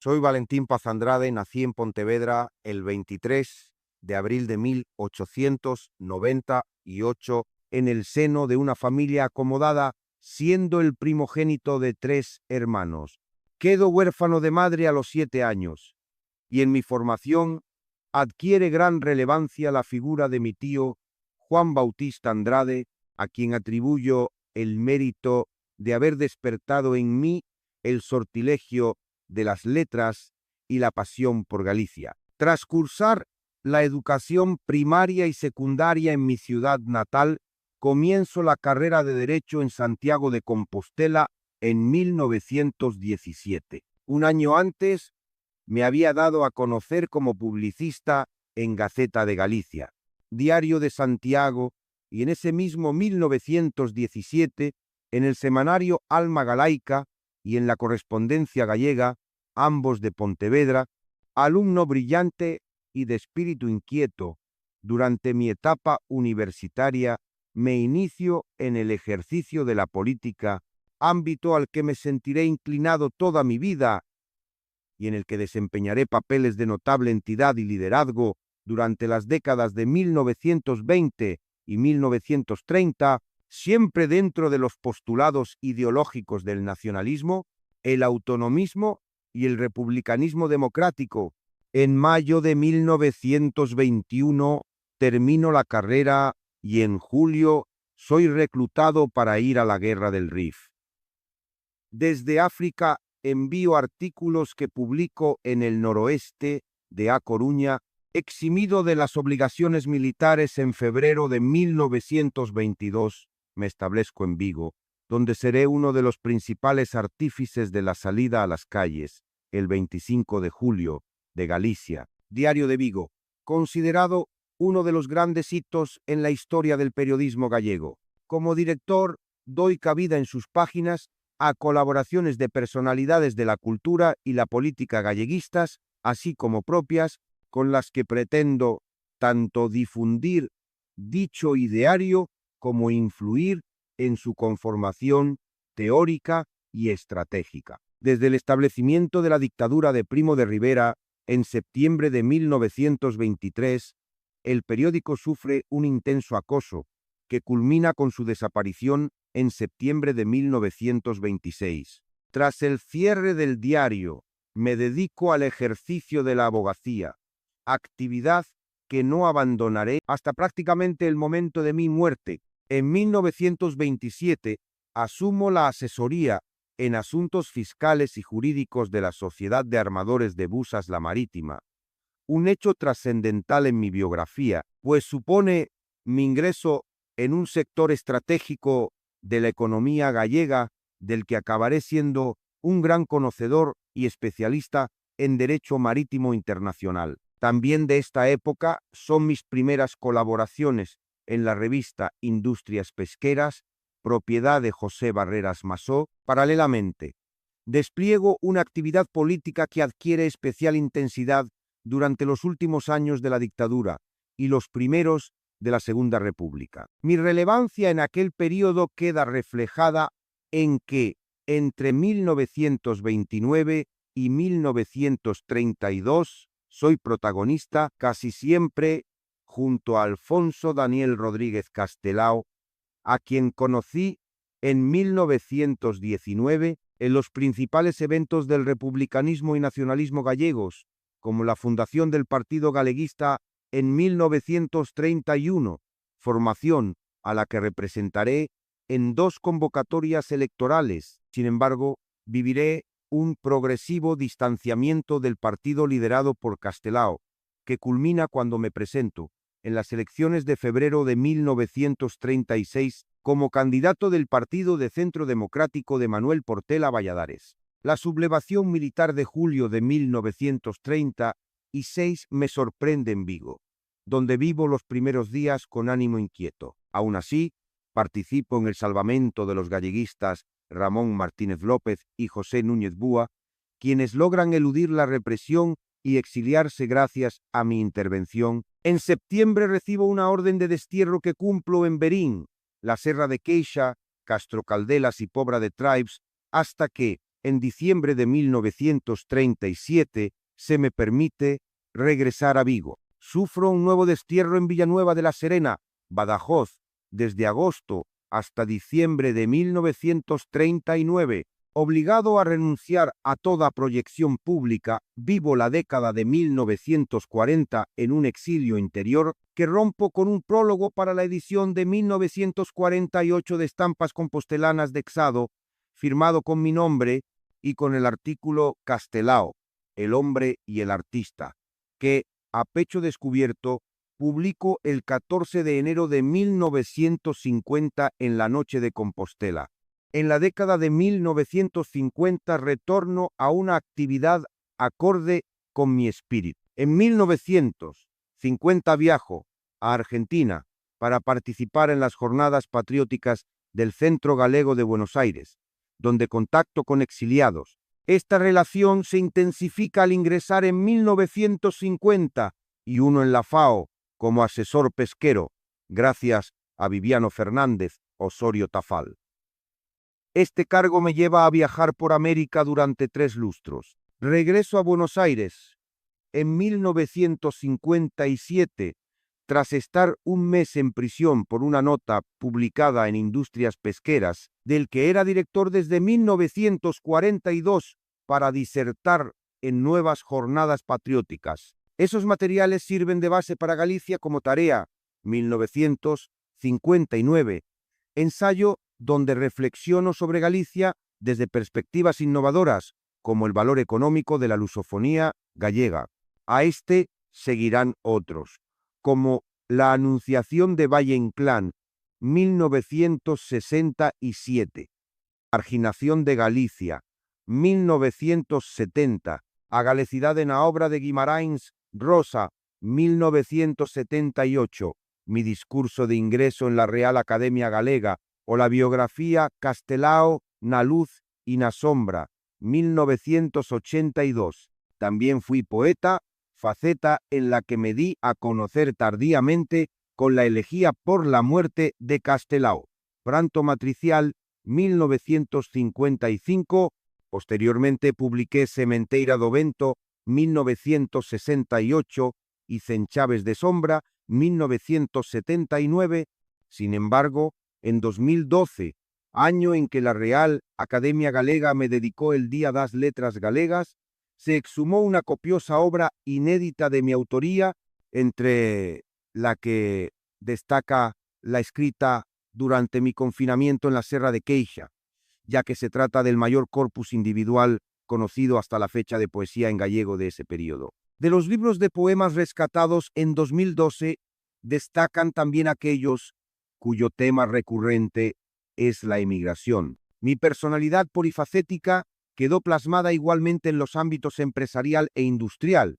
Soy Valentín Paz Andrade, nací en Pontevedra el 23 de abril de 1898 en el seno de una familia acomodada, siendo el primogénito de 3 hermanos. Quedo huérfano de madre a los 7 años y en mi formación adquiere gran relevancia la figura de mi tío Juan Bautista Andrade, a quien atribuyo el mérito de haber despertado en mí el sortilegio de las letras y la pasión por Galicia. Tras cursar la educación primaria y secundaria en mi ciudad natal, comienzo la carrera de Derecho en Santiago de Compostela en 1917. Un año antes me había dado a conocer como publicista en Gaceta de Galicia, Diario de Santiago, y en ese mismo 1917, en el semanario Alma Galaica y en la Correspondencia Gallega, ambos de Pontevedra, alumno brillante y de espíritu inquieto. Durante mi etapa universitaria me inicio en el ejercicio de la política, ámbito al que me sentiré inclinado toda mi vida y en el que desempeñaré papeles de notable entidad y liderazgo durante las décadas de 1920 y 1930, siempre dentro de los postulados ideológicos del nacionalismo, el autonomismo y el republicanismo democrático. En mayo de 1921 termino la carrera y en julio soy reclutado para ir a la Guerra del Rif. Desde África envío artículos que publico en el noroeste de A Coruña, eximido de las obligaciones militares en febrero de 1922, me establezco en Vigo, donde seré uno de los principales artífices de la salida a las calles, el 25 de julio, de Galicia. Diario de Vigo, considerado uno de los grandes hitos en la historia del periodismo gallego. Como director, doy cabida en sus páginas a colaboraciones de personalidades de la cultura y la política galleguistas, así como propias, con las que pretendo tanto difundir dicho ideario como influir en su conformación teórica y estratégica. Desde el establecimiento de la dictadura de Primo de Rivera, en septiembre de 1923, el periódico sufre un intenso acoso que culmina con su desaparición en septiembre de 1926. Tras el cierre del diario, me dedico al ejercicio de la abogacía, actividad que no abandonaré hasta prácticamente el momento de mi muerte. En 1927 asumo la asesoría en asuntos fiscales y jurídicos de la Sociedad de Armadores de Busas La Marítima, un hecho trascendental en mi biografía, pues supone mi ingreso en un sector estratégico de la economía gallega, del que acabaré siendo un gran conocedor y especialista en derecho marítimo internacional. También de esta época son mis primeras colaboraciones en la revista Industrias Pesqueras, propiedad de José Barreras Masó. Paralelamente, despliego una actividad política que adquiere especial intensidad durante los últimos años de la dictadura y los primeros de la Segunda República. Mi relevancia en aquel periodo queda reflejada en que entre 1929 y 1932 soy protagonista casi siempre junto a Alfonso Daniel Rodríguez Castelao, a quien conocí en 1919 en los principales eventos del republicanismo y nacionalismo gallegos, como la fundación del Partido Galeguista en 1931, formación a la que representaré en 2 convocatorias electorales. Sin embargo, viviré un progresivo distanciamiento del partido liderado por Castelao, que culmina cuando me presento en las elecciones de febrero de 1936 como candidato del Partido de Centro Democrático de Manuel Portela Valladares. La sublevación militar de julio de 1936 me sorprende en Vigo, donde vivo los primeros días con ánimo inquieto. Aún así, participo en el salvamento de los galleguistas Ramón Martínez López y José Núñez Búa, quienes logran eludir la represión y exiliarse gracias a mi intervención. En septiembre recibo una orden de destierro que cumplo en Berín, la Serra de Queixa, Castro Caldelas y Pobra de Tribes, hasta que, en diciembre de 1937, se me permite regresar a Vigo. Sufro un nuevo destierro en Villanueva de la Serena, Badajoz, desde agosto hasta diciembre de 1939. Obligado a renunciar a toda proyección pública, vivo la década de 1940 en un exilio interior que rompo con un prólogo para la edición de 1948 de Estampas Compostelanas de Exado, firmado con mi nombre y con el artículo Castelao, el hombre y el artista, que, a pecho descubierto, publico el 14 de enero de 1950 en la Noche de Compostela. En la década de 1950 retorno a una actividad acorde con mi espíritu. En 1950 viajo a Argentina para participar en las jornadas patrióticas del Centro Galego de Buenos Aires, donde contacto con exiliados. Esta relación se intensifica al ingresar en 1950 y uno en la FAO como asesor pesquero, gracias a Viviano Fernández Osorio Tafal. Este cargo me lleva a viajar por América durante 3 lustros. Regreso a Buenos Aires en 1957, tras estar un mes en prisión por una nota publicada en Industrias Pesqueras, del que era director desde 1942 para disertar en nuevas jornadas patrióticas. Esos materiales sirven de base para Galicia como tarea, 1959, ensayo donde reflexiono sobre Galicia desde perspectivas innovadoras, como el valor económico de la lusofonía gallega. A este seguirán otros, como La Anunciación de Valle Inclán, 1967, Marginación de Galicia, 1970, A Galecidade na obra de Guimarães Rosa, 1978, Mi discurso de ingreso en la Real Academia Galega, o la biografía Castelao na luz y na sombra, 1982. También fui poeta, faceta en la que me di a conocer tardíamente con la elegía por la muerte de Castelao. Pranto matricial, 1955. Posteriormente publiqué Sementeira do Vento, 1968, y Cenchaves de Sombra, 1979. Sin embargo, en 2012, año en que la Real Academia Galega me dedicó el Día das Letras Galegas, se exhumó una copiosa obra inédita de mi autoría, entre la que destaca la escrita durante mi confinamiento en la Serra de Queixa, ya que se trata del mayor corpus individual conocido hasta la fecha de poesía en gallego de ese periodo. De los libros de poemas rescatados en 2012, destacan también aquellos cuyo tema recurrente es la emigración. Mi personalidad polifacética quedó plasmada igualmente en los ámbitos empresarial e industrial,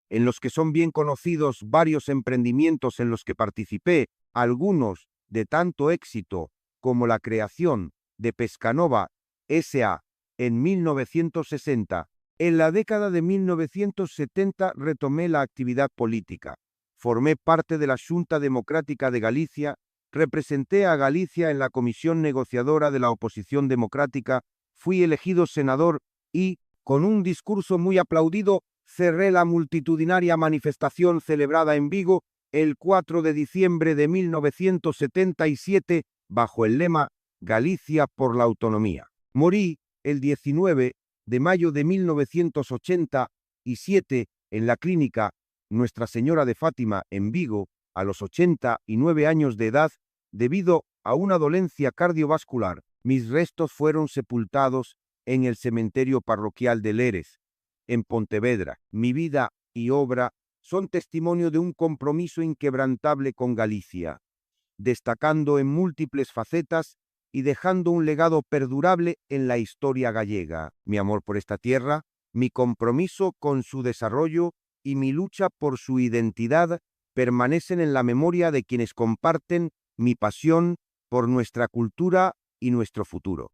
en los que son bien conocidos varios emprendimientos en los que participé, algunos de tanto éxito como la creación de Pescanova S.A. en 1960. En la década de 1970 retomé la actividad política. Formé parte de la Xunta Democrática de Galicia, representé a Galicia en la Comisión Negociadora de la Oposición Democrática, fui elegido senador y, con un discurso muy aplaudido, cerré la multitudinaria manifestación celebrada en Vigo el 4 de diciembre de 1977 bajo el lema Galicia por la autonomía. Morí el 19 de mayo de 1987 en la clínica Nuestra Señora de Fátima en Vigo a los 89 años de edad debido a una dolencia cardiovascular. Mis restos fueron sepultados en el cementerio parroquial de Lérez, en Pontevedra. Mi vida y obra son testimonio de un compromiso inquebrantable con Galicia, destacando en múltiples facetas y dejando un legado perdurable en la historia gallega. Mi amor por esta tierra, mi compromiso con su desarrollo y mi lucha por su identidad permanecen en la memoria de quienes comparten mi pasión por nuestra cultura y nuestro futuro.